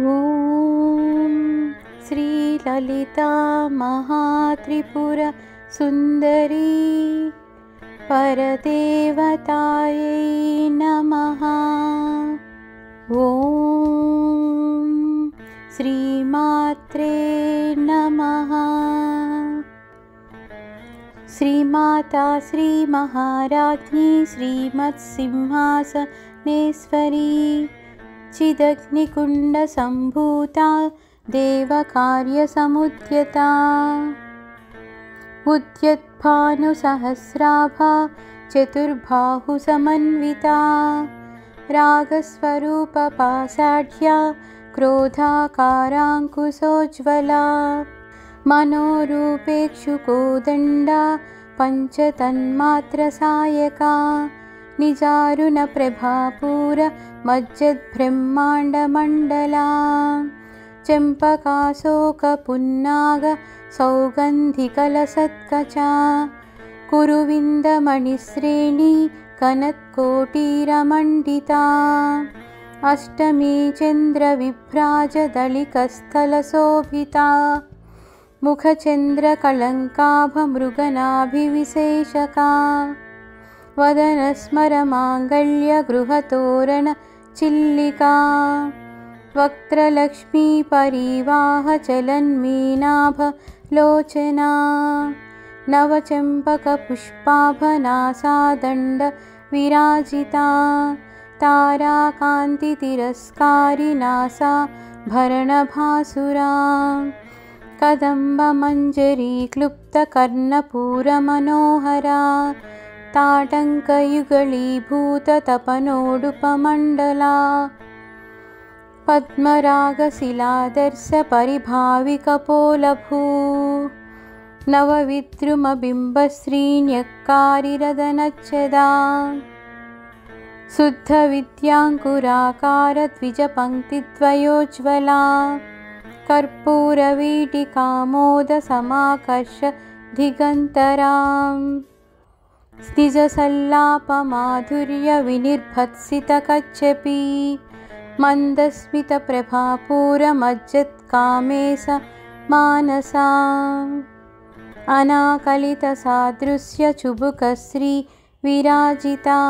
ॐ श्रीललिता महात्रिपुर सुन्दरी परदेवतायै नमः। ॐ श्रीमात्रे नमः। श्रीमाता श्रीमहाराज्ञी श्रीमत्सिंहासनेश्वरी चिदग्निकुण्डसम्भूता देवकार्यसमुद्यता उद्यद्भानुसहस्राभा चतुर्बाहुसमन्विता रागस्वरूपपाषाढ्या क्रोधाकाराङ्कुशोज्ज्वला मनोरूपेक्षुकोदण्डा पञ्चतन्मात्रसायका निजारुणप्रभापूरमज्जद्ब्रह्माण्डमण्डला चम्पकाशोकपुन्नाग सौगन्धिकलसत्कचा कुरुविन्दमणिश्रेणी कनत्कोटीरमण्डिता अष्टमी चन्द्रविभ्राजदलिकस्थलशोभिता मुखचन्द्रकलङ्काभमृगनाभिविशेषका वदनस्मरमाङ्गल्यगृहतोरणचिल्लिका वक्त्रलक्ष्मीपरिवाहचलन्मीनाभलोचना नवचम्पकपुष्पाभनासादण्डविराजिता ताराकान्तितिरस्कारिनासा भरणभासुरा कदम्बमञ्जरीक्लुप्तकर्णपूरमनोहरा ताटङ्कयुगलीभूततपनोडुपमण्डला पद्मरागशिलादर्शपरिभाविकपोलभू नवविद्रुमबिम्बश्रीन्यक्कारिरदनच्छदा शुद्धविद्याङ्कुराकारद्विजपङ्क्तिद्वयोज्ज्वला कर्पूरवीटिकामोदसमाकर्ष दिगन्तराम् निजसल्लापमाधुर्यविनिर्भत्सितकच्छपी मन्दस्मितप्रभापूरमज्जत्कामेश मानसा अनाकलितसादृश्यचुबुकश्री विराजिता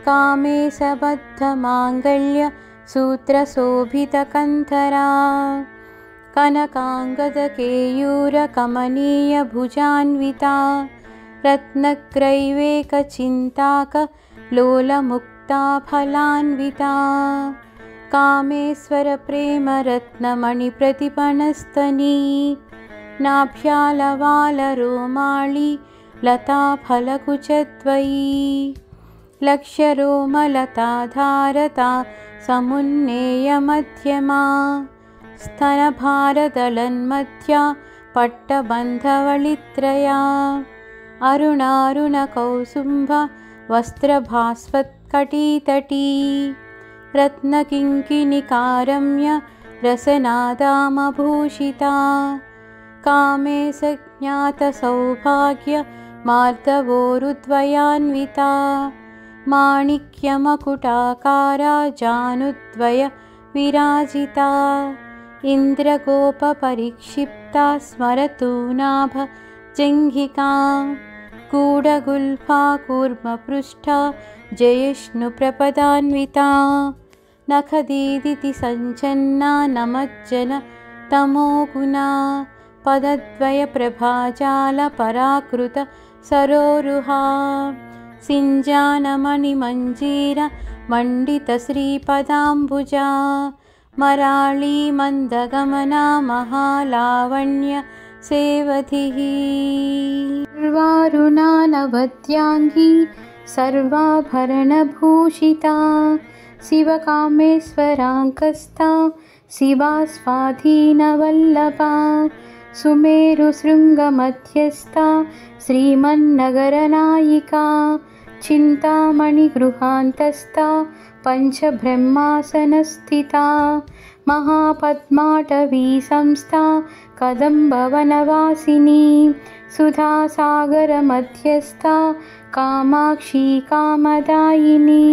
कामेशबद्धमाङ्गल्यसूत्रशोभितकन्धरा कनकाङ्गदकेयूरकमनीयभुजान्विता रत्नग्रैवेकचिन्ताकलोलमुक्ता फलान्विता कामेश्वरप्रेमरत्नमणिप्रतिपणस्तनी नाभ्यालवालरोमाळी लताफलकुचद्वयी लक्ष्यरोमलताधारता समुन्नेयमध्यमा स्तनभारदलन्मध्या पट्टबन्धवळित्रया अरुणारुणकौसुम्भ वस्त्रभास्वत्कटीतटी रत्नकिङ्किणिकारम्य रसनादामभूषिता कामेशज्ञातसौभाग्य मार्दवोरुद्वयान्विता माणिक्यमकुटाकारा जानुद्वय विराजिता इन्द्रगोपपरिक्षिप्ता स्मरतु नाभ जङ्घिका गूढगुल्फा कूर्मपृष्ठा जयिष्णुप्रपदान्विता नखदीदिति सञ्चन्ना नमज्जन तमोगुणा पदद्वयप्रभाजालपराकृत सरोरुहा सिञ्जानमणिमञ्जीर मण्डितश्रीपदाम्बुजा मराळी मन्दगमना महालावण्य सेवधिः सर्वारुणानवद्याङ्गी सर्वाभरणभूषिता शिवकामेश्वराङ्कस्था शिवा स्वाधीनवल्लभा सुमेरुशृङ्गमध्यस्था श्रीमन्नगरनायिका चिन्तामणिगृहान्तस्था पञ्चब्रह्मासनस्थिता महापद्माटवी संस्था कदम्बवनवासिनी सुधासागरमध्यस्था कामाक्षी कामदायिनी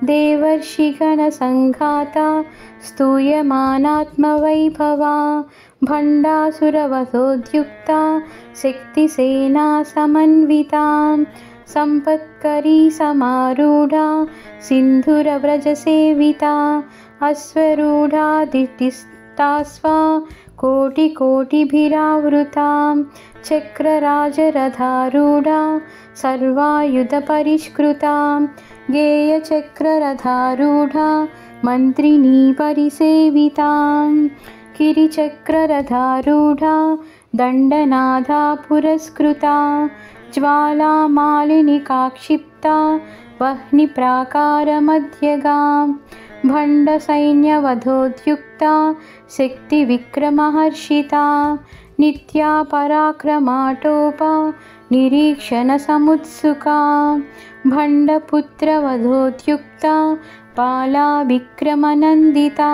देवर्षिगणसङ्घाता स्तूयमानात्मवैभवा भण्डासुरवधोद्युक्ता शक्तिसेना समन्विता सम्पत्करी समारूढा सिन्धुरव्रजसेविता अश्वरूढा दिष्टिस्तास्वा कोटिकोटिभिरावृता चक्रराजरथारूढा सर्वायुधपरिष्कृता गेयचक्ररथारूढा मन्त्रिणी परिसेविता गिरिचक्ररथारूढा दण्डनादा पुरस्कृता ज्वालामालिनिकाक्षिप्ता वह्निप्राकारमध्यगा भण्डसैन्यवधोद्युक्ता शक्तिविक्रमहर्षिता नित्या पराक्रमाटोपा निरीक्षणसमुत्सुका भण्डपुत्रवधोद्युक्ता बाला विक्रमनन्दिता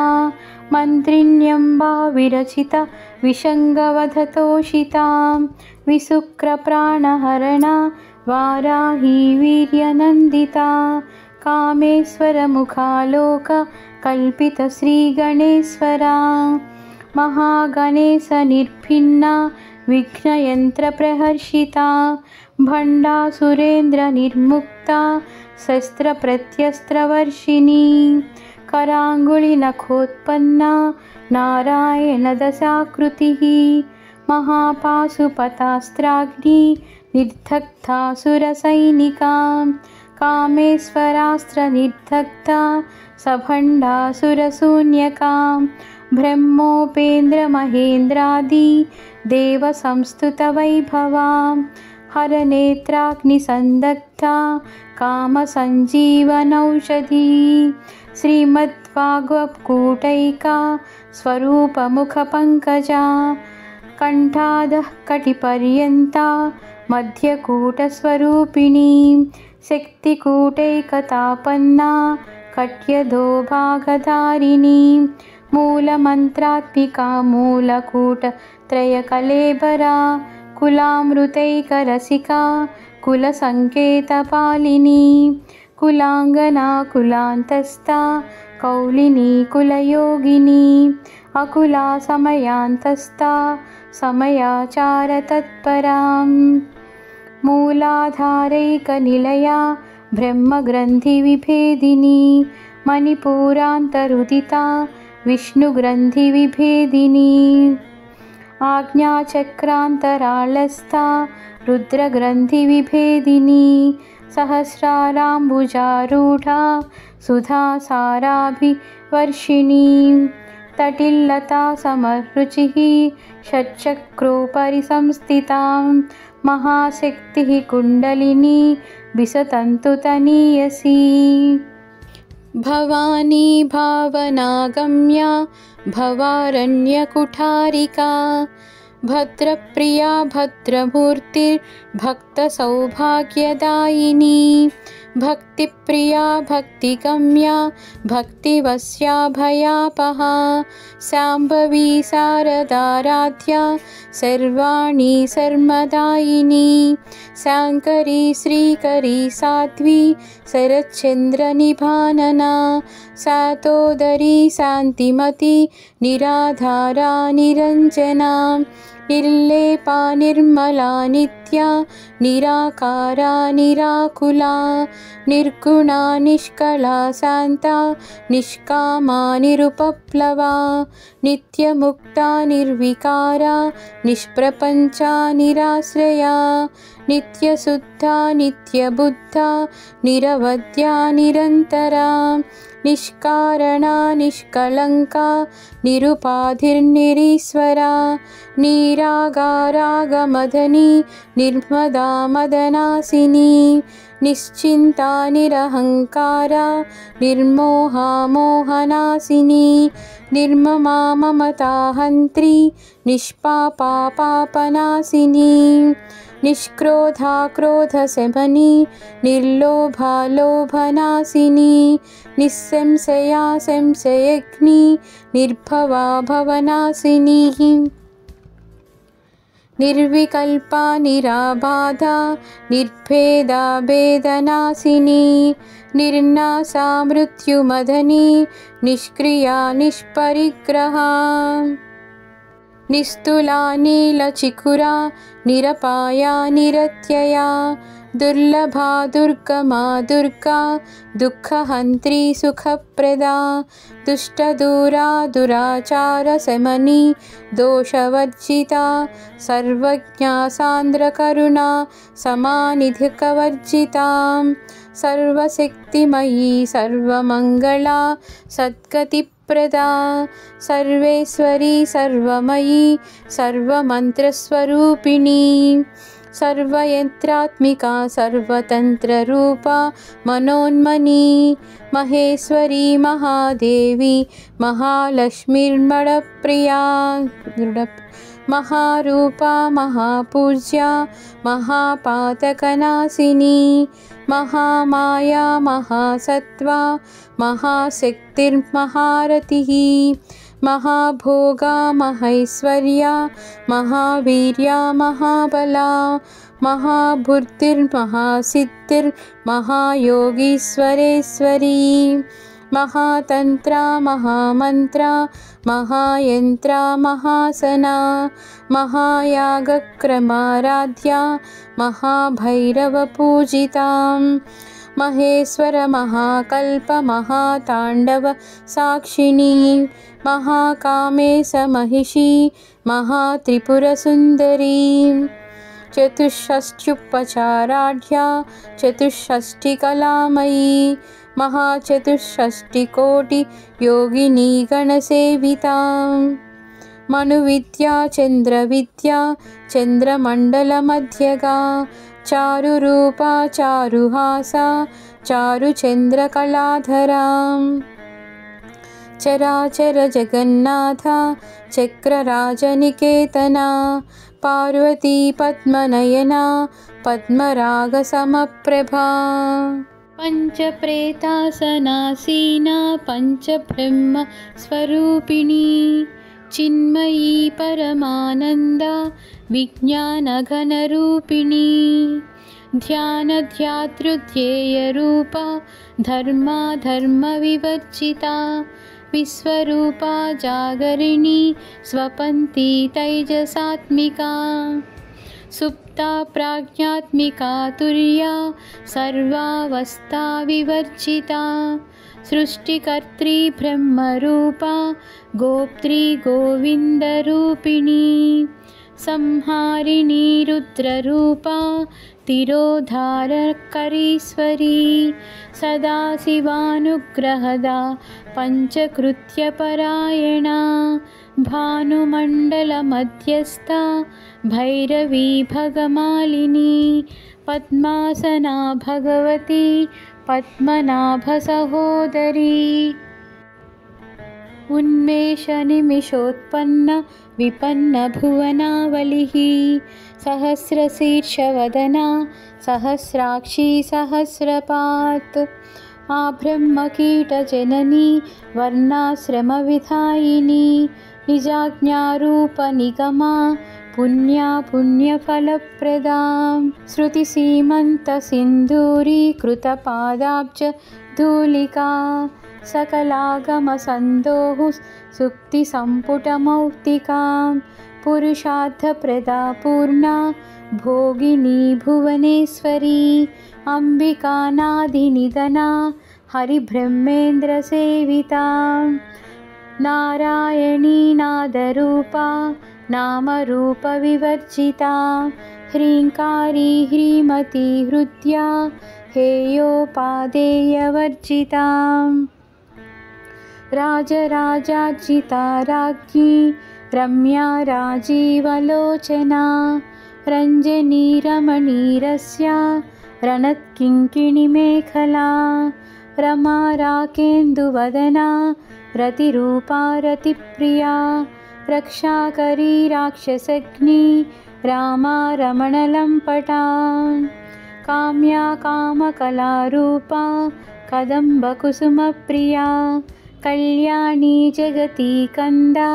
मन्त्रिण्यम्बा विरचिता विषङ्गवधतोषिता विशुक्रप्राणहरणा वाराही वीर्यनन्दिता कामेश्वरमुखालोक कल्पितश्रीगणेश्वरा महागणेशनिर्भिन्ना विघ्नयन्त्रप्रहर्षिता भण्डासुरेन्द्रनिर्मुक्ता शस्त्रप्रत्यस्त्रवर्षिणी कराङ्गुलिनखोत्पन्ना नारायणदशाकृतिः महापाशुपतास्त्राग्नि निर्दग्धासुरसैनिका कामेश्वरास्त्रनिर्दग्धा सभण्डासुरशून्यका ब्रह्मोपेन्द्रमहेन्द्रादि देवसंस्तुतवैभवा हरनेत्राग्निसन्दग्धा कामसञ्जीवनौषधी श्रीमद्भागवतकूटैका स्वरूपमुखपङ्कजा कण्ठादः कटिपर्यन्ता मध्यकूटस्वरूपिणी शक्तिकूटैकतापन्ना कट्यधोभागधारिणी मूलमन्त्रात्मिका मूलकूटत्रयकलेबरा कुलामृतैकरसिका कुलसङ्केतपालिनी कुलाङ्गना कुलान्तस्था कौलिनी कुलयोगिनी अकुला समयान्तस्था समयाचारतत्परा मूलाधारैकनिलया ब्रह्मग्रन्थिविभेदिनी मणिपुरान्तरुदिता विष्णुग्रन्थिविभेदिनी आज्ञाचक्रान्तराळस्था रुद्रग्रन्थिविभेदिनी सहस्राराम्बुजारूढा सुधासाराभिवर्षिणी तटिल्लता समरुचिः षट्चक्रोपरि संस्थिता महाशक्तिः कुण्डलिनी विसतन्तुतनीयसी भवानी भावनागम्या भवारण्यकुठारिका भद्रप्रिया भद्रमूर्तिर्भक्तसौभाग्यदायिनी भक्तिप्रिया भक्तिगम्या भक्तिवश्या भयापहा शाम्भवी शारदाराध्या सर्वाणि सर्वदायिनी शाङ्करी श्रीकरी साध्वी शरच्चन्द्रनिभानना सातोदरी शान्तिमती निराधारा निरञ्जना निर्लेपा निर्मला नित्या निराकारा निराकुला निर्गुणा निष्कला शान्ता निष्कामा निरुपप्लवा नित्यमुक्ता निर्विकारा निष्प्रपञ्चा निराश्रया नित्यशुद्धा नित्यबुद्धा निरवध्या निरन्तरा निष्कारणा निष्कलङ्का निरुपाधिर्निरीश्वरा निरागारागमदनी निर्मदा मदनासिनी निश्चिन्ता निरहङ्कारा निर्मोहा मोहनासिनी निर्ममा ममताहन्त्री निष्पापा पापनासिनी निष्क्रोधा क्रोधशमनी निर्लोभा लोभनासिनी निस्संशया संशयग्नि निर्भवा भवनासिनी निर्विकल्पा निराबाधा निर्भेदा भेदनाशिनी निर्नासा मृत्युमदनी निष्क्रिया निष्परिग्रहा निस्तुला नीलचिकुरा निरपाया निरत्यया दुर्लभा दुर्गमा दुर्गा दुःखहन्त्री सुखप्रदा दुष्टदूरा दुराचारशमनी दोषवर्जिता सर्वज्ञा सान्द्रकरुणा समानिधिकवर्जिता सर्वशक्तिमयी सर्वमङ्गला सद्गतिप्रदा सर्वेश्वरी सर्वमयी सर्वमन्त्रस्वरूपिणी सर्वयन्त्रात्मिका सर्वतन्त्ररूपा मनोन्मनी महेश्वरी महादेवी महालक्ष्मीर्मणप्रिया महारूपा महापूज्या महापातकनाशिनी महामाया महासत्त्वा महाशक्तिर्महारतिः महाभोगा महैश्वर्या महावीर्या महाबला महाबुद्धिर्महासिद्धिर्महायोगीश्वरेश्वरी महातन्त्रा महामन्त्रा महायन्त्रा महासना महायागक्रमाराध्या महाभैरवपूजिता महेश्वर महाकल्प महाताण्डव साक्षिणी महाकामेश महिषी महात्रिपुरसुन्दरी चतुष्षष्ट्युपचाराढ्या चतुष्षष्टिकलामयी महाचतुष्षष्टिकोटि योगिनी गणसेविता मनुविद्या चन्द्रविद्या चन्द्रमण्डलमध्यगा चारुरूपा चारुहासा चारुचन्द्रकलाधरा चराचर जगन्नाथा चक्रराजनिकेतना पार्वती पद्मनयना पद्मरागसमप्रभा पञ्चप्रेतासनासीना पञ्चब्रह्मस्वरूपिणी चिन्मयी परमानन्दा विज्ञानघनरूपिणी ध्यानध्यातृध्येयरूपा धर्माधर्मविवर्जिता विश्वरूपा जागरिणी स्वपन्ती तैजसात्मिका सुप्ता प्राज्ञात्मिका तुर्या सर्वावस्था विवर्जिता सृष्टिकर्त्री ब्रह्मरूपा गोप्त्री गोविन्दरूपिणी संहारिणी रुद्ररूपा तिरोधारकरीश्वरी सदाशिवानुग्रहदा पञ्चकृत्यपरायणा भानुमण्डलमध्यस्था भैरवी भगमालिनी पद्मासना भगवती पद्मनाभसहोदरी उन्मेषनिमिषोत्पन्न विपन्नभुवनावलिः सहस्रशीर्षवदना सहस्राक्षी सहस्रपात् आब्रह्मकीटजननी वर्णाश्रमविधायिनी निजाज्ञारूपनिगमा पुण्या पुण्यफलप्रदा श्रुतिसीमन्तसिन्धूरीकृतपादाब्जधूलिका सकलागमसन्दोः सुक्तिसम्पुटमौक्तिका पुरुषार्थप्रदा पूर्णा भोगिनी भुवनेश्वरी अम्बिकानादिनिधना हरिब्रह्मेन्द्रसेविता नारायणी नादरूपा नामरूपविवर्जिता ह्रीङ्कारी ह्रीमती हृद्या हेयोपादेयवर्जिता राजराजार्चिता राज्ञी रम्या राजीवलोचना रञ्जनी रमणीरस्या रणत्किङ्किणिमेखला रमा राकेन्दुवदना रतिरूपा रतिप्रिया रक्षाकरी राक्षसग्नी रामा रमणलम्पटा काम्या कामकलारूपा कदम्बकुसुमप्रिया कल्याणी जगती कन्दा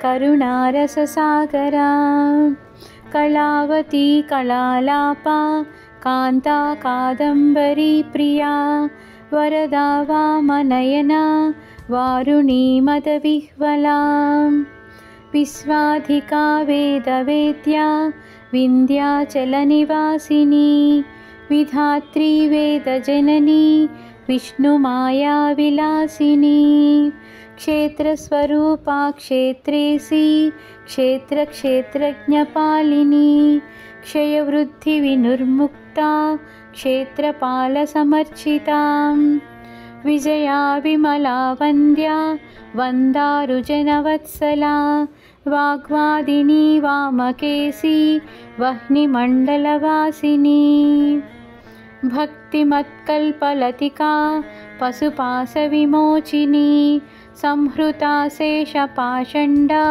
करुणारससागरा कलावती कलालापा कान्ता कादम्बरी प्रिया वरदा वामनयना वारुणी मदविह्वला विश्वाधिका वेदवेद्या विन्ध्याचलनिवासिनी विधात्री वेदजननी विष्णुमाया विलासिनी क्षेत्रस्वरूपा क्षेत्रेसी क्षेत्रक्षेत्रज्ञपालिनी क्षयवृद्धिविनुर्मुक्ता क्षेत्रपालसमर्चिता विजया विमला वन्द्या वन्दारुजनवत्सला वाग्वादिनी वामकेशी वह्निमण्डलवासिनी भक्तिमत्कल्पलतिका पशुपाशविमोचिनी संहृता शेषपाषण्डा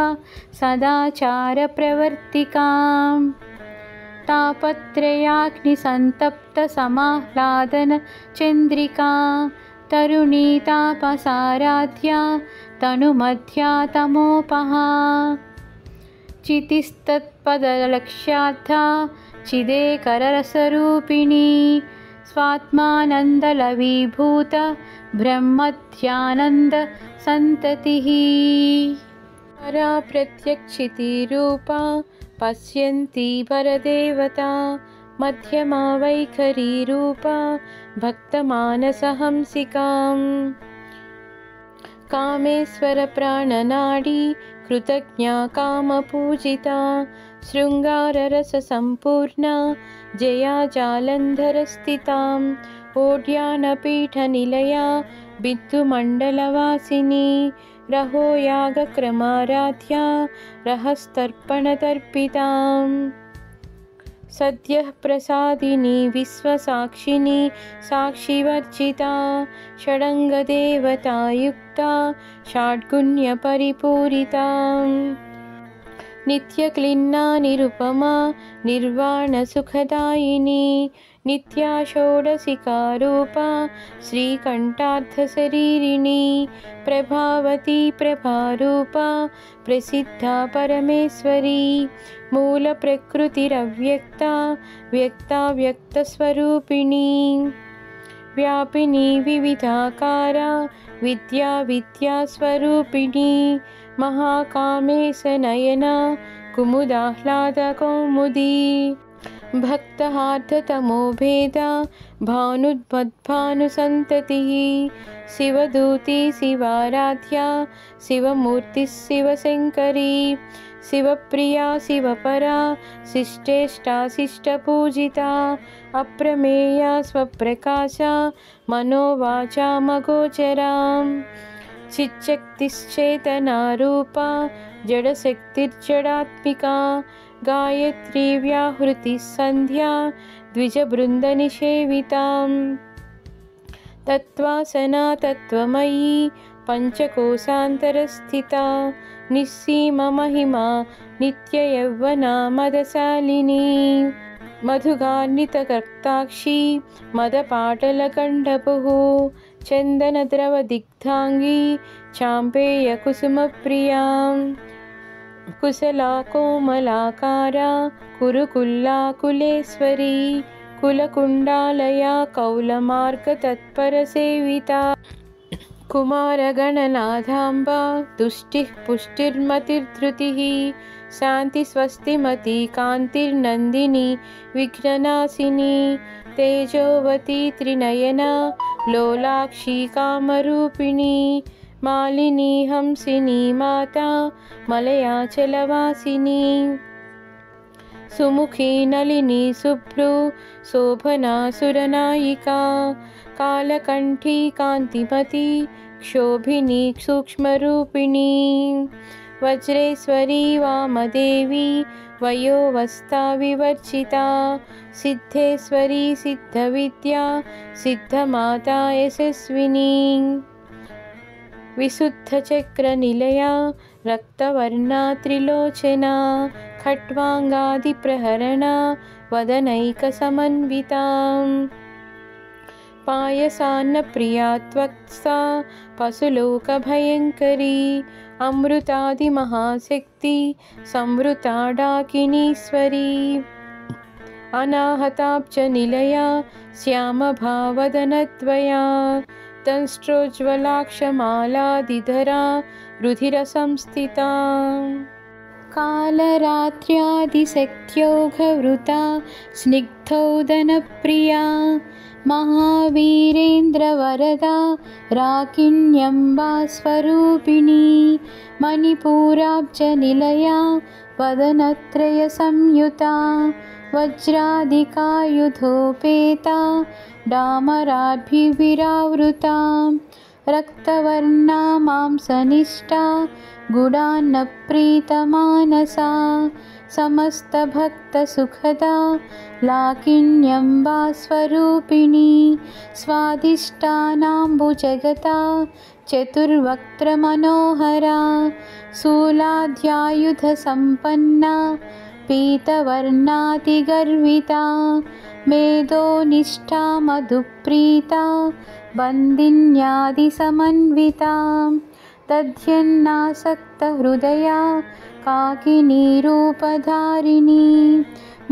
सदाचारप्रवर्तिका तापत्रयाग्निसन्तप्तसमाह्लादनचन्द्रिका तरुणी तापसाराध्या तनुमध्या तमोपहा चितिस्तत्पदलक्ष्यार्था चिदेकररसरूपिणी स्वात्मानन्दलवीभूत ब्रह्मध्यानन्दसन्ततिः परा प्रत्यक्षितिरूपा पश्यन्ती परदेवता मध्यमा वैखरीरूपा भक्तमानसहंसिकाम् कामेश्वरप्राणनाडी कृतज्ञा कामपूजिता शृङ्गाररससम्पूर्णा जया जालन्धरस्थिताम् ओड्यानपीठनिलया बिन्दुमण्डलवासिनी रहो यागक्रमाराध्या रहस्तर्पणतर्पिताम् सद्यः प्रसादिनी विश्वसाक्षिणी साक्षिवर्जिता षडङ्गदेवतायुक्ता षड्गुण्यपरिपूरिता नित्यक्लिन्ना निरुपमा निर्वाणसुखदायिनी नित्या षोडशिकारूपा श्रीकण्ठार्थशरीरिणी प्रभावती प्रभारूपा प्रसिद्धा परमेश्वरी मूलप्रकृतिरव्यक्ता व्यक्ता व्यक्तस्वरूपिणी व्यापिनी विविधाकारा विद्या विद्यास्वरूपिणी महाकामेशनयना कुमुदाह्लादकौमुदी भक्तहार्दतमो भेदा भानुद्भद्भानुसन्ततिः शिवदूती शिवाराध्या शिवमूर्तिः शिवशङ्करी शिवप्रिया शिवपरा शिष्टेष्टा शिष्टपूजिता अप्रमेया स्वप्रकाशा मनोवाचामगोचरा चिच्शक्तिश्चेतनारूपा जडशक्तिर्जडात्मिका गायत्री व्याहृतिः सन्ध्या द्विजबृन्दनिषेविता तत्त्वासना तत्त्वमयी पञ्चकोशान्तरस्थिता निस्सीममहिमा नित्ययौवना मदशालिनी मधुगार्नितकर्ताक्षी मदपाटलकण्डपुः चन्दनद्रवदिग्धाङ्गी चाम्पेयकुसुमप्रिया कुशला कोमलाकारा कुरुकुल्लाकुलेश्वरी कुलकुण्डालया कौलमार्गतत्परसेविता कुमारगणनाथाम्बा तुष्टिः पुष्टिर्मतिर्धृतिः शान्तिस्वस्तिमती कान्तिर्नन्दिनी विघ्ननाशिनी तेजोवती त्रिनयना लोलाक्षी कामरूपिणी मालिनी हंसिनी माता मलयाचलवासिनी सुमुखी नलिनी शुभ्रू शोभना सुरनायिका कालकण्ठी कान्तिमती क्षोभिनी सूक्ष्मरूपिणी वज्रेश्वरी वामदेवी वयोवस्था विवर्जिता सिद्धेश्वरी सिद्धविद्या सिद्धमाता यशस्विनी विशुद्धचक्रनिलया रक्तवर्णा त्रिलोचना खट्वाङ्गादिप्रहरणा वदनैकसमन्विता पायसान्नप्रिया त्वत्सा पशुलोकभयङ्करी अमृतादिमहाशक्ति संवृता डाकिनीश्वरी अनाहताब्ज निलया श्यामभावदनद्वया दंष्ट्रोज्ज्वलाक्षमालादिधरा रुधिरसंस्थिता कालरात्र्यादिशक्त्योघवृता स्निग्धौदनप्रिया महावीरेन्द्रवरदा राकिण्यम्बा स्वरूपिणी मणिपूराब्जनिलया वदनत्रयसंयुता वज्रादिकायुधोपेता डामराभिविरावृता रक्तवर्णा मांसनिष्ठा गुडान्नप्रीतमानसा समस्तभक्तसुखदा लाकिन्यम्बा स्वरूपिणी स्वादिष्टानाम्बुजगता चतुर्वक्त्रमनोहरा शूलाद्यायुधसम्पन्ना पीतवर्णातिगर्विता मेधोनिष्ठा मधुप्रीता बन्दिन्यादिसमन्विता दध्यन्नासक्तहृदया काकिनीरूपधारिणी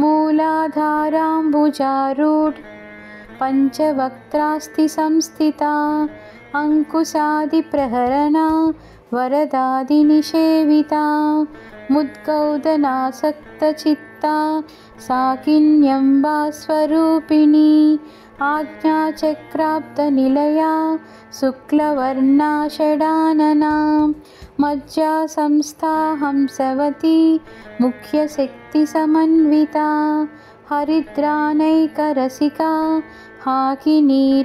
मूलाधाराम्बुजारूढ पञ्चवक्त्रास्ति संस्थिता अङ्कुशादिप्रहरणा वरदादिनिषेविता मुद्गौदनासक्तचित्ता साकिन्यम्बा स्वरूपिणी आज्ञाचक्राब्दनिलया शुक्लवर्णा षडानना मज्जा संस्था हंसवती मुख्यशक्तिसमन्विता हरिद्रानैकरसिका हाकिनीरूपधारिणी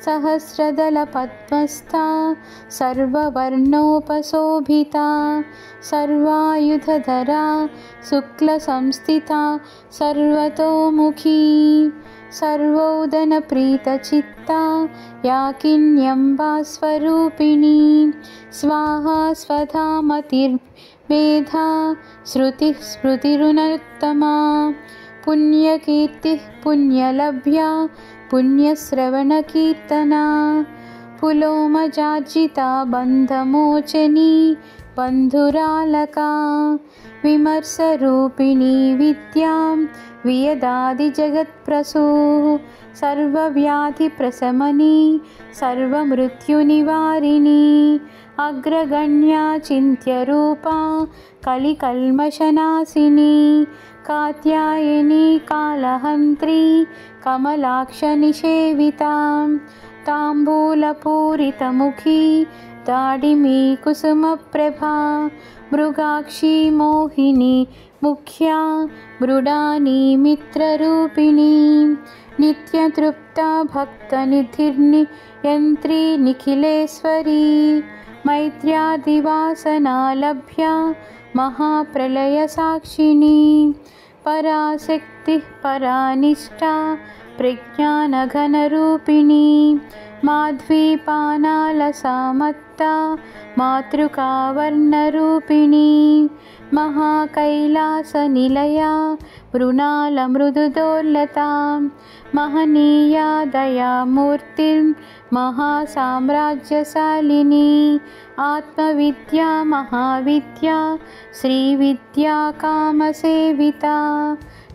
सहस्रदलपद्मस्था सर्ववर्णोपशोभिता सर्वायुधधरा शुक्लसंस्थिता सर्वतोमुखी सर्वोदनप्रीतचित्ता याकिन्यम्बा स्वरूपिणी स्वाहा स्वधा मतिर्मेधा श्रुतिः स्मृतिरुनोत्तमा पुण्यकीर्तिः पुण्यलभ्या पुण्यश्रवणकीर्तना पुलोमजार्जिता बन्धमोचनी बन्धुरालका विमर्शरूपिणी विद्यां वियदादिजगत्प्रसूः सर्वव्याधिप्रशमनी सर्वमृत्युनिवारिणी अग्रगण्या चिन्त्यरूपा कलिकल्मषनाशिनी कात्यायनी कालहन्त्री कमलाक्षनिषेविता ताम्बूलपूरितमुखी दाडिमी कुसुमप्रभा मृगाक्षी मोहिनी मुख्या मृडानी मित्ररूपिणी नित्यतृप्ता भक्तनिधिर्नियन्त्री निखिलेश्वरी मैत्र्यादिवासनालभ्या महाप्रलयसाक्षिणी पराशक्तिः परानिष्ठा प्रज्ञानघनरूपिणी माध्वीपानालसामत्ता मातृकावर्णरूपिणी महाकैलासनिलया मृणालमृदुदोर्लता महनीया दयामूर्तिर्महासाम्राज्यशालिनी आत्मविद्या महाविद्या श्रीविद्या कामसेविता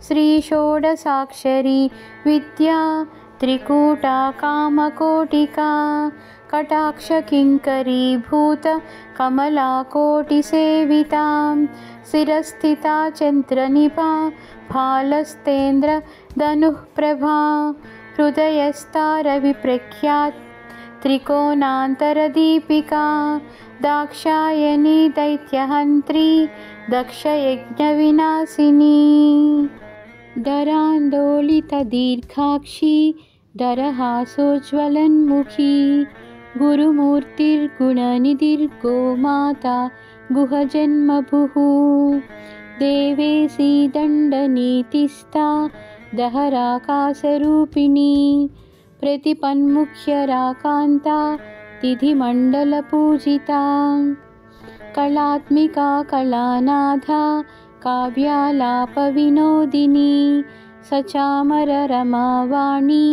श्रीषोडशाक्षरी विद्या त्रिकूटा कामकोटिका कटाक्षकिङ्करीभूत कमलाकोटिसेविता शिरस्थिता चन्द्रनिभा फालस्तेन्द्रधनुःप्रभा हृदयस्था रविप्रख्या त्रिकोणान्तरदीपिका दाक्षायणी दैत्यहन्त्री दक्षयज्ञविनाशिनी दरान्दोलितदीर्घाक्षी दरहासोज्ज्वलन्मुखी गुरुमूर्तिर्गुणनिधिर्गोमाता गुहजन्मभुः देवेशी दण्डनीतिस्था दहराकाशरूपिणी प्रतिपन्मुख्यराकान्ता तिथिमण्डलपूजिता कलात्मिका कलानाथा काव्यालापविनोदिनी सचामररमावाणी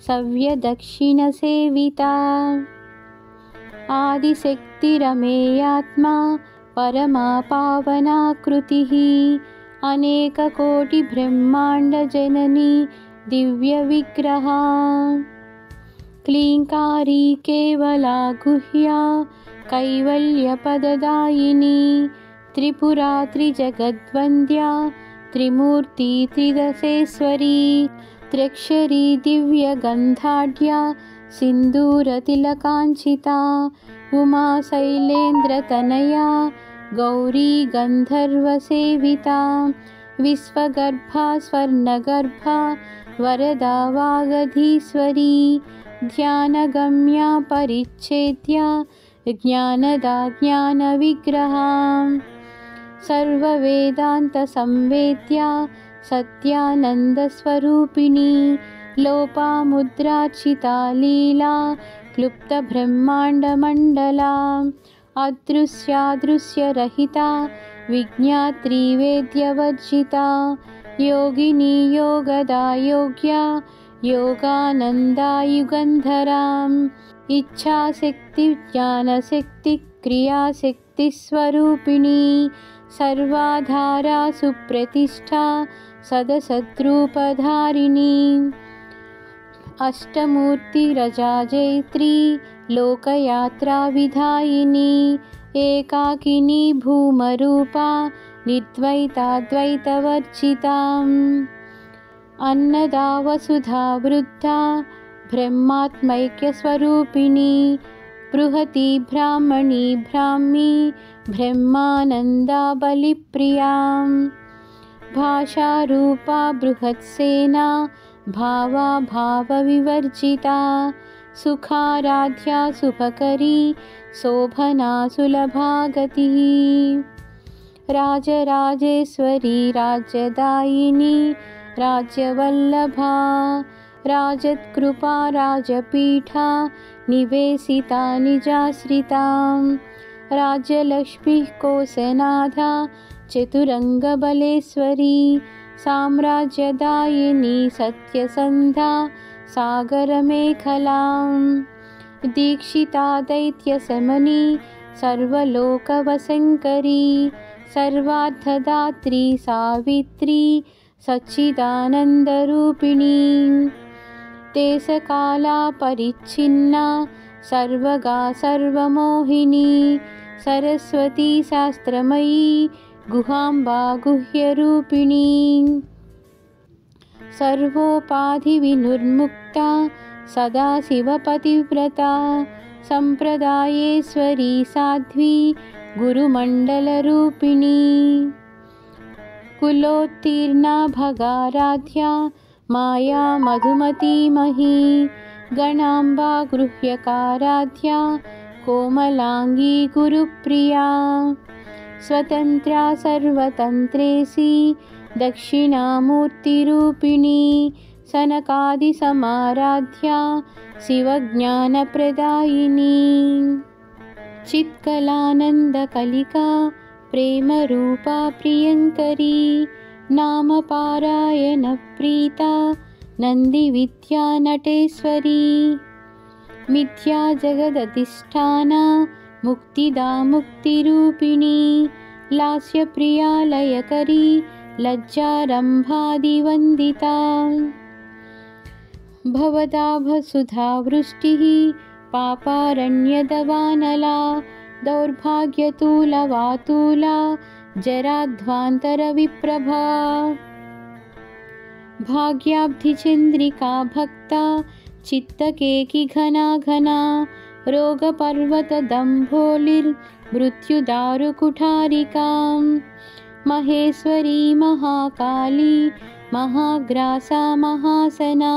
सव्यदक्षिणसेविता आदिशक्तिरमेयात्मा परमा पावनाकृतिः अनेककोटिब्रह्माण्डजननी दिव्यविग्रहा क्लीङ्कारी केवला गुह्या कैवल्यपददायिनी त्रिपुरा त्रिजगद्वन्द्या त्रिमूर्ति त्रिदशेश्वरी त्र्यक्षरी दिव्यगन्धाढ्या सिन्दूरतिलकाञ्चिता उमा शैलेन्द्रतनया गौरी गन्धर्वसेविता विश्वगर्भा स्वर्णगर्भा वरदा वागधीश्वरी ध्यानगम्या परिच्छेद्या ज्ञानदा ज्ञानविग्रहा सर्ववेदान्तसंवेद्या सत्यानन्दस्वरूपिणी लोपामुद्रार्चिता लीला क्लुप्तब्रह्माण्डमण्डला अदृश्यादृश्यरहिता विज्ञात्री वेद्यवर्जिता योगिनी योगदा योग्या योगानन्दा युगन्धराम् इच्छाशक्ति ज्ञानशक्ति क्रियाशक्तिस्वरूपिणी सर्वाधारा सुप्रतिष्ठा सदसद्रूपधारिणी अष्टमूर्तिरजाजयित्री लोकयात्राविधायिनी एकाकिनी भूमरूपा निर्द्वैताद्वैतवर्जिता अन्नदा वसुधा वृद्धा ब्रह्मात्मैक्यस्वरूपिणी बृहती ब्राह्मणी ब्राह्मी ब्रह्मानन्दा बलिप्रिया भाषारूपा बृहत्सेना भावा भावविवर्जिता सुखाराध्या शुभकरी शोभना सुलभा गतिः राजराजेश्वरी राज्यदायिनी राज्यवल्लभा राजत्कृपा राजपीठा निवेशिता निजाश्रिता राज्यलक्ष्मीः कोशनाधा चतुरङ्गबलेश्वरी साम्राज्यदायिनी सत्यसन्धा सागरमेखला दीक्षिता दैत्यशमनी सर्वलोकवशङ्करी सर्वार्थदात्री सावित्री सच्चिदानन्दरूपिणी देशकाला परिच्छिन्ना सर्वगा सर्वमोहिनी सरस्वती शास्त्रमयी गुहाम्बा गुह्यरूपिणी सर्वोपाधिविनिर्मुक्ता सदाशिवपतिव्रता सम्प्रदायेश्वरी साध्वी गुरुमण्डलरूपिणी कुलोत्तीर्णा भगाराध्या माया मधुमतीमही गणाम्बा गृह्यकाराध्या कोमलांगी गुरुप्रिया स्वतन्त्रा सर्वतन्त्रेशी दक्षिणामूर्तिरूपिणी सनकादिसमाराध्या शिवज्ञानप्रदायिनी चित्कलानन्दकलिका प्रेमरूपा प्रियङ्करी नामपारायणप्रीता नन्दिविद्या नटेश्वरी मिथ्या जगदधिष्ठाना मुक्तिदा मुक्तिरूपिणी लास्यप्रिया लयकरी लज्जारम्भादिवन्दिता भवदा वसुधा वृष्टिः पापारण्यदवानला दौर्भाग्यतूलवातूला जराध्वान्तरविप्रभा भाग्याब्धिचन्द्रिका भक्ता चित्तकेकी घना घना रोगपर्वतदम्भोलिर्मृत्युदारुकुठारिका महेश्वरी महाकाली महाग्रासा महासना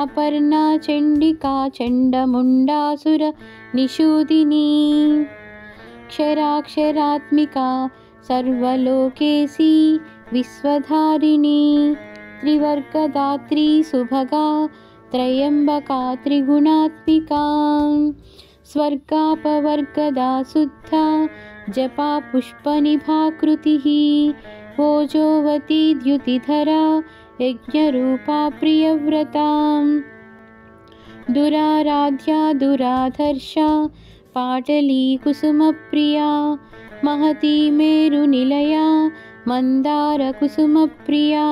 अपर्णा चण्डिका चण्डमुण्डासुरनिषूदिनी क्षराक्षरात्मिका सर्वलोकेशी विश्वधारिणी त्रिवर्गदात्री सुभगा त्रयम्बका त्रिगुणात्मिका स्वर्गापवर्गदा शुद्धा जपा पुष्पनिभाकृतिः ओजोवती द्युतिधरा यज्ञरूपा प्रियव्रता दुराराध्या दुराधर्षा पाटली कुसुमप्रिया महती मेरुनिलया मन्दारकुसुमप्रिया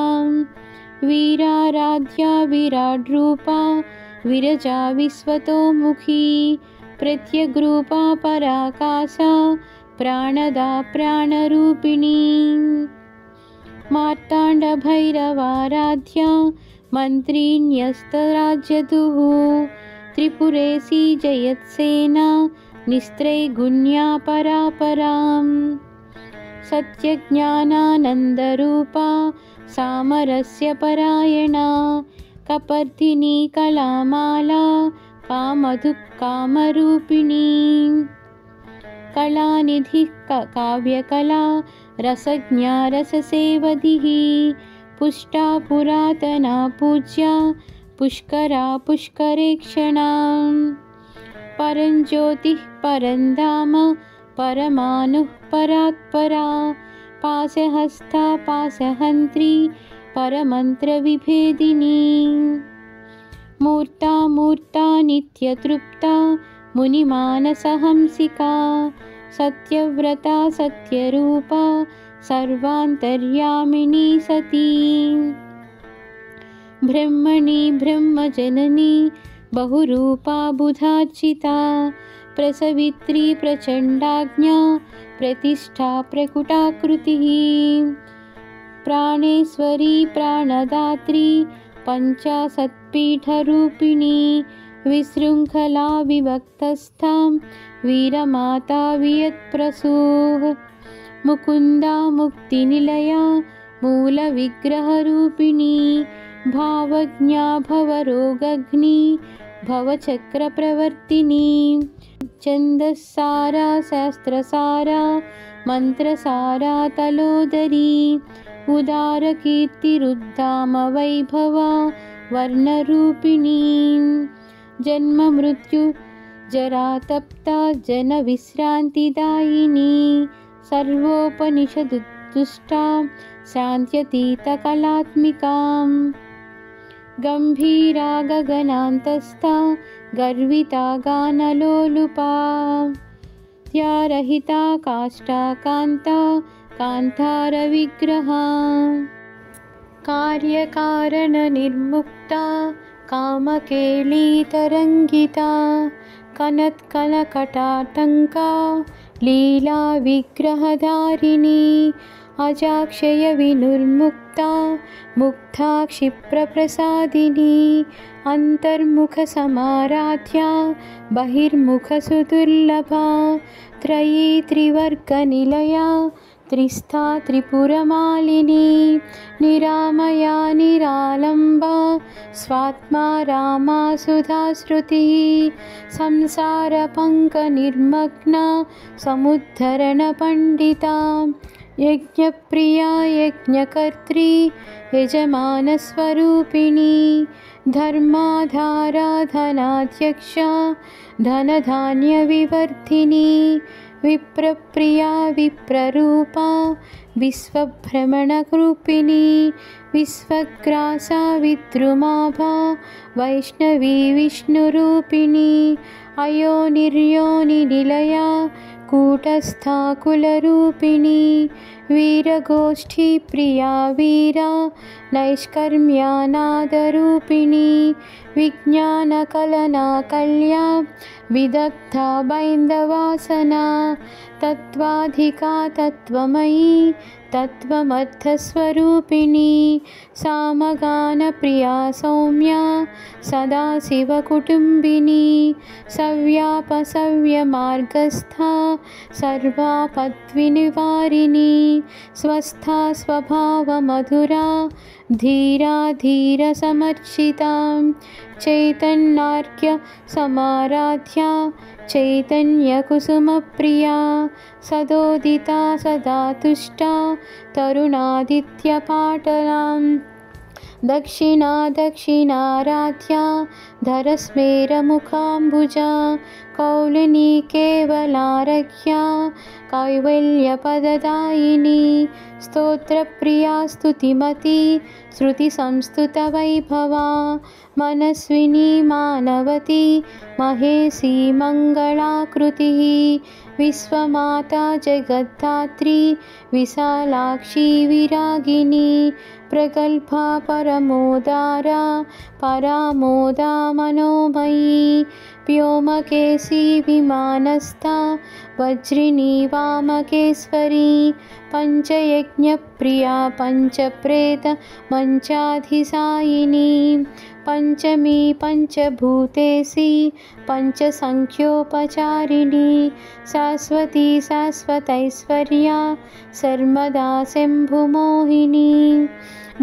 वीराराध्या विराड्रूपा विरजा विश्वतोमुखी प्रत्यग्रूपा पराकाशा प्राणदा प्राणरूपिणी मार्ताण्डभैरवाराध्या मन्त्रिण्यस्तराज्यतुः त्रिपुरेशी जयत्सेना निस्त्रैगुण्या परापरां सत्यज्ञानानन्दरूपा सामरस्य परायणा कपर्दिनी कलामाला कामधुक्कामरूपिणी कलानिधिः काव्यकला रसज्ञा रससेवधिः पुष्टा पुरातना पूज्या पुष्करा पुष्करेक्षणा परञ्ज्योतिः परन्धाम परमानुः परात्परा पाशहस्ता पाशहन्त्री परमन्त्रविभेदिनी मूर्ता मूर्ता नित्यतृप्ता मुनिमानसहंसिका सत्यव्रता सत्यरूपा सर्वान्तर्यामिनी सती ब्रह्मणि ब्रह्मजननी बहुरूपा बुधार्चिता प्रसवित्री प्रचण्डाज्ञा प्रतिष्ठा प्रकुटाकृतिः प्राणेश्वरी प्राणदात्री पञ्चाशत्पीठरूपिणी विशृङ्खला विभक्तस्थां वीरमाता वियत्प्रसूः मुकुन्दा मुक्तिनिलया मूलविग्रहरूपिणी भावज्ञा भवरोगघ्नी भवचक्रप्रवर्तिनी छन्दस्सारा शास्त्रसारा मन्त्रसारा तलोदरी उदारकीर्तिरुद्दामवैभवा वर्णरूपिणी जन्ममृत्यु जरातप्ता जनविश्रान्तिदायिनी सर्वोपनिषदुत्तुष्टा शान्त्यतीतकलात्मिकां गम्भीरा गगनान्तस्था गर्विता गानलोलुपा त्यारहिता काष्ठा कान्ता कान्तारविग्रहा कार्यकारणनिर्मुक्ता कामकेलीतरङ्गिता कनत्कनकटातङ्का लीलाविग्रहधारिणी अजाक्षयविनुर्मुक्ता मुग्धा क्षिप्रप्रसादिनी अन्तर्मुखसमाराध्या बहिर्मुखसुदुर्लभा त्रयी त्रिवर्गनिलया त्रिस्था त्रिपुरमालिनी निरामया निरालम्बा स्वात्मा रामा सुधाश्रुतिः संसारपङ्कनिर्मग्ना समुद्धरणपण्डिता यज्ञप्रिया यज्ञकर्त्री यजमानस्वरूपिणी धर्माधारा धनाध्यक्षा धनधान्यविवर्धिनी विप्रप्रिया विप्ररूपा विश्वभ्रमणरूपिणी विश्वग्रासा विद्रुमाभा वैष्णवी विष्णुरूपिणी अयोनिर्योनिनिलया कूटस्था कुलरूपिणी वीरगोष्ठीप्रिया वीरा नैष्कर्म्यानादरूपिणी विज्ञानकलना कल्या विदग्धा बैन्दवासना तत्त्वाधिका तत्त्वमयी तत्त्वमर्थस्वरूपिणी सामगानप्रिया सौम्या सदाशिवकुटुम्बिनी सव्यापसव्यमार्गस्था सर्वापद्विनिवारिणी स्वस्था स्वभावमधुरा धीरा धीरसमर्चिता चैतन्यार्घ्य समाराध्या चैतन्यकुसुमप्रिया सदोदिता सदा तुष्टा तरुणादित्यपाटलां दक्षिणा दक्षिणाराध्या धरस्मेरमुखाम्बुजा कौलिनी केवलारख्या कैवल्यपददायिनी स्तोत्रप्रिया स्तुतिमती श्रुतिसंस्तुतवैभवा मनस्विनी मानवती महेशी मङ्गलाकृतिः विश्वमाता जगद्धात्री विशालाक्षी विरागिनी प्रगल्भा परमोदारा परामोदा मनोमयी व्योमकेशी विमानस्था वज्रिणी वामकेश्वरी पञ्चयज्ञप्रिया पञ्चप्रेत मञ्चाधिसायिनी पञ्चमी पञ्चभूतेशी पञ्चसङ्ख्योपचारिणी शाश्वती शाश्वतैश्वर्या सर्वदा शम्भुमोहिनी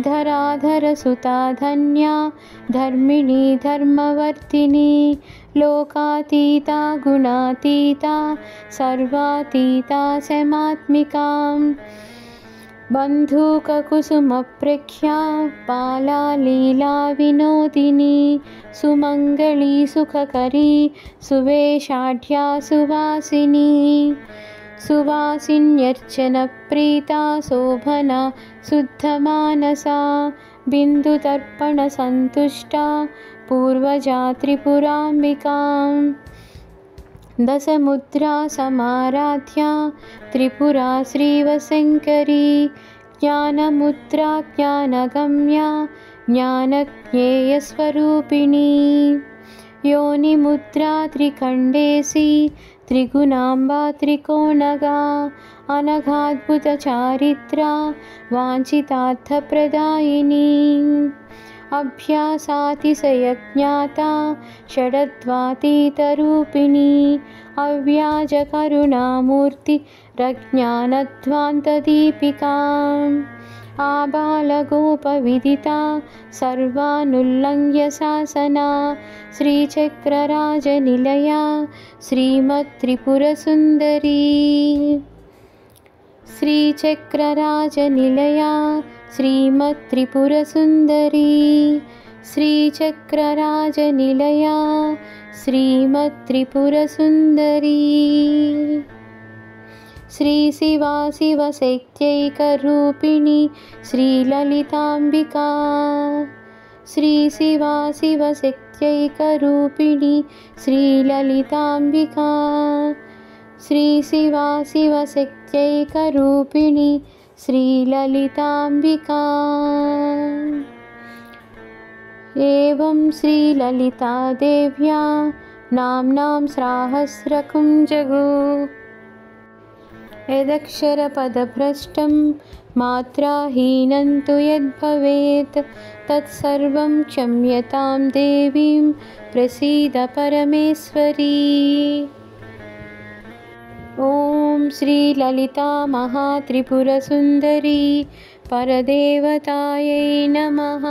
धराधरसुता धन्या धर्मिणी धर्मवर्तिनी लोकातीता गुणातीता सर्वातीता शमात्मिका बन्धुककुसुमप्रख्या बाला लीला विनोदिनी सुमङ्गली सुखकरी सुवेशाढ्या सुवासिनी सुवासिन्यर्चनप्रीता शोभना शुद्धमानसा बिन्दुतर्पणसन्तुष्टा पूर्वजा त्रिपुराम्बिका दशमुद्रा समाराध्या त्रिपुरा श्रीवशङ्करी ज्ञानमुद्रा ज्ञानगम्या ज्ञानज्ञेयस्वरूपिणी योनिमुद्रा त्रिखण्डेशी त्रिगुणाम्बा त्रिकोणगा अनघाद्भुतचारित्रा वाञ्छितार्थप्रदायिनी अभ्यासातिशयज्ञाता षडद्वातीतरूपिणी अव्याजकरुणामूर्तिरज्ञानध्वान्तदीपिका आबालगोपविदिता सर्वानुल्लङ्घ्य शासना श्रीचक्रराजनिलया श्रीमत्त्रिपुरसुन्दरी श्रीचक्रराजनिलया श्रीमत्त्रिपुरसुन्दरी श्रीचक्रराजनिलया श्रीमत्त्रिपुरसुन्दरी श्रीशिवा शिवशक्त्यैकरूपिणी श्रीललिताम्बिका श्रीशिवा शिवशक्त्यैकरूपिणी श्रीललिताम्बिका श्रीशिवा शिवशक्त्यैकरूपिणी श्रीललिताम्बिका एवं श्रीललितादेव्या नाम्नां सहस्रकं जगु यदक्षरपदभ्रष्टं मात्राहीनं तु यद्भवेत् तत्सर्वं क्षम्यतां देवीं प्रसीद परमेश्वरी। ॐ श्रीललिता महात्रिपुरसुन्दरी परदेवतायै नमः।